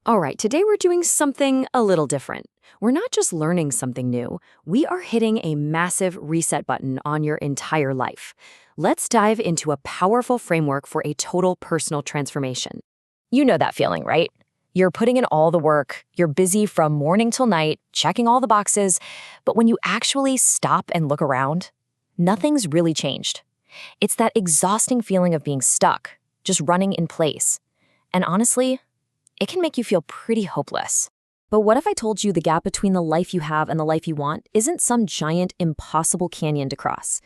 All right, today we're doing something a little different. We're not just learning something new, we are hitting a massive reset button on your entire life. Let's dive into a powerful framework for a total personal transformation. You know that feeling, right? You're putting in all the work, you're busy from morning till night, checking all the boxes, but when you actually stop and look around, nothing's really changed. It's that exhausting feeling of being stuck, just running in place. And honestly, it can make you feel pretty hopeless. But what if I told you the gap between the life you have and the life you want isn't some giant, impossible canyon to cross?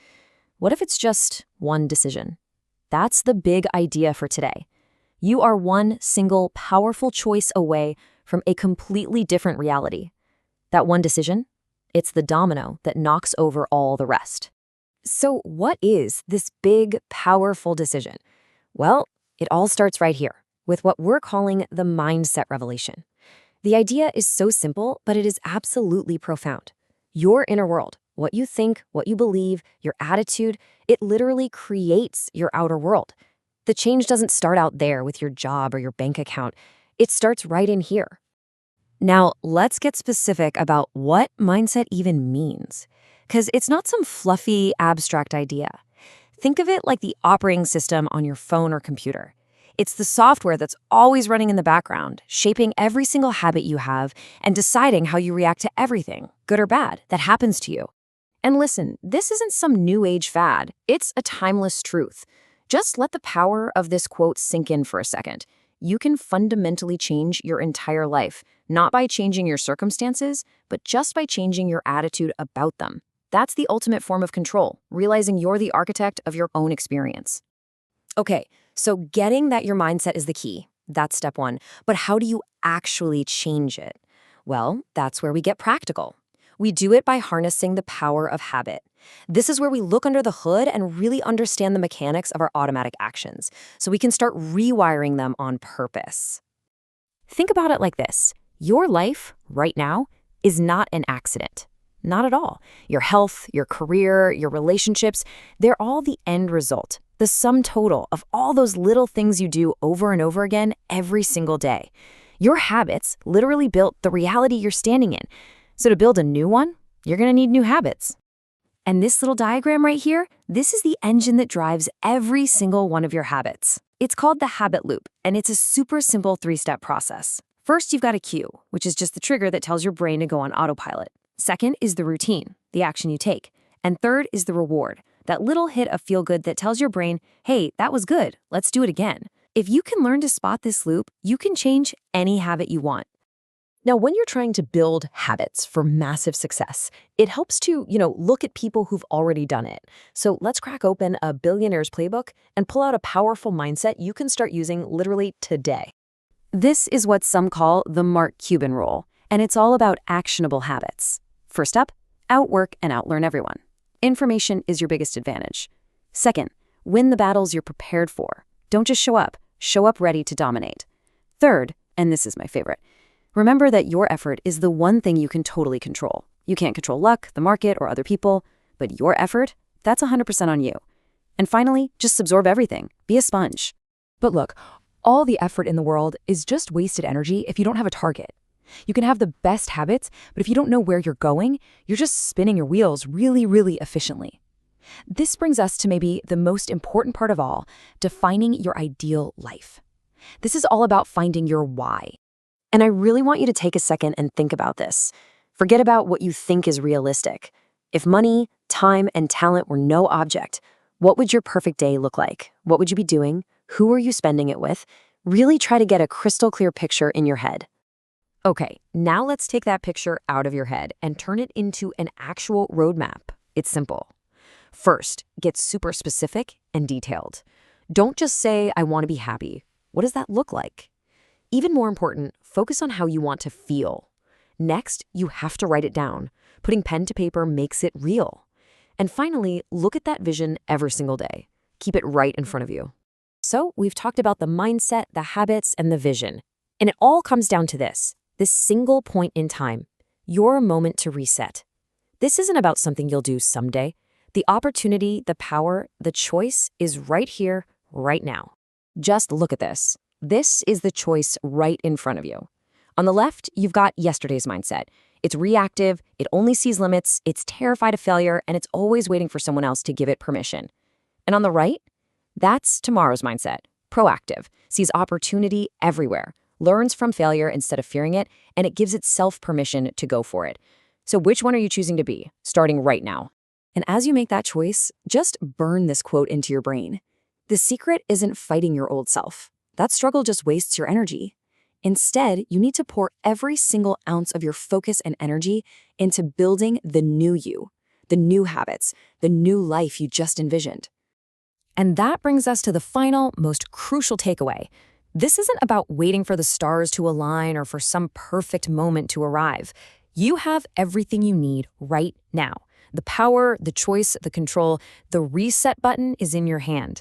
What if it's just one decision? That's the big idea for today. You are one single, powerful choice away from a completely different reality. That one decision? It's the domino that knocks over all the rest. So what is this big, powerful decision? Well, it all starts right here, with what we're calling the mindset revelation. The idea is so simple, but it is absolutely profound. Your inner world, what you think, what you believe, your attitude, it literally creates your outer world. The change doesn't start out there with your job or your bank account. It starts right in here. Now, let's get specific about what mindset even means, because it's not some fluffy, abstract idea. Think of it like the operating system on your phone or computer. It's the software that's always running in the background, shaping every single habit you have and deciding how you react to everything, good or bad, that happens to you. And listen, this isn't some new age fad. It's a timeless truth. Just let the power of this quote sink in for a second. You can fundamentally change your entire life, not by changing your circumstances, but just by changing your attitude about them. That's the ultimate form of control, realizing you're the architect of your own experience. Okay, so getting that your mindset is the key, that's step one. But how do you actually change it? Well, that's where we get practical. We do it by harnessing the power of habit. This is where we look under the hood and really understand the mechanics of our automatic actions, so we can start rewiring them on purpose. Think about it like this. Your life, right now, is not an accident. Not at all. Your health, your career, your relationships, they're all the end result, the sum total of all those little things you do over and over again every single day. Your habits literally built the reality you're standing in. So to build a new one, you're going to need new habits. And this little diagram right here, this is the engine that drives every single one of your habits. It's called the habit loop, and it's a super simple 3-step process. First, you've got a cue, which is just the trigger that tells your brain to go on autopilot. Second is the routine, the action you take. And third is the reward, that little hit of feel-good that tells your brain, hey, that was good, let's do it again. If you can learn to spot this loop, you can change any habit you want. Now, when you're trying to build habits for massive success, it helps to, look at people who've already done it. So let's crack open a billionaire's playbook and pull out a powerful mindset you can start using literally today. This is what some call the Mark Cuban rule, and it's all about actionable habits. First up, outwork and outlearn everyone. Information is your biggest advantage. Second, win the battles you're prepared for. Don't just show up ready to dominate. Third, and this is my favorite, remember that your effort is the one thing you can totally control. You can't control luck, the market, or other people, but your effort, that's 100% on you. And finally, just absorb everything. Be a sponge. But look, all the effort in the world is just wasted energy if you don't have a target. You can have the best habits, but if you don't know where you're going, you're just spinning your wheels really, really efficiently. This brings us to maybe the most important part of all, defining your ideal life. This is all about finding your why. And I really want you to take a second and think about this. Forget about what you think is realistic. If money, time, and talent were no object, what would your perfect day look like? What would you be doing? Who are you spending it with? Really try to get a crystal clear picture in your head. Okay, now let's take that picture out of your head and turn it into an actual roadmap. It's simple. First, get super specific and detailed. Don't just say, I want to be happy. What does that look like? Even more important, focus on how you want to feel. Next, you have to write it down. Putting pen to paper makes it real. And finally, look at that vision every single day. Keep it right in front of you. So we've talked about the mindset, the habits, and the vision. And it all comes down to this single point in time, your moment to reset. This isn't about something you'll do someday. The opportunity, the power, the choice is right here, right now. Just look at this. This is the choice right in front of you. On the left, you've got yesterday's mindset. It's reactive, it only sees limits, it's terrified of failure, and it's always waiting for someone else to give it permission. And on the right, that's tomorrow's mindset. Proactive, sees opportunity everywhere, learns from failure instead of fearing it, and it gives itself permission to go for it. So which one are you choosing to be, starting right now? And as you make that choice, just burn this quote into your brain. The secret isn't fighting your old self. That struggle just wastes your energy. Instead, you need to pour every single ounce of your focus and energy into building the new you, the new habits, the new life you just envisioned. And that brings us to the final, most crucial takeaway. This isn't about waiting for the stars to align or for some perfect moment to arrive. You have everything you need right now. The power, the choice, the control, the reset button is in your hand.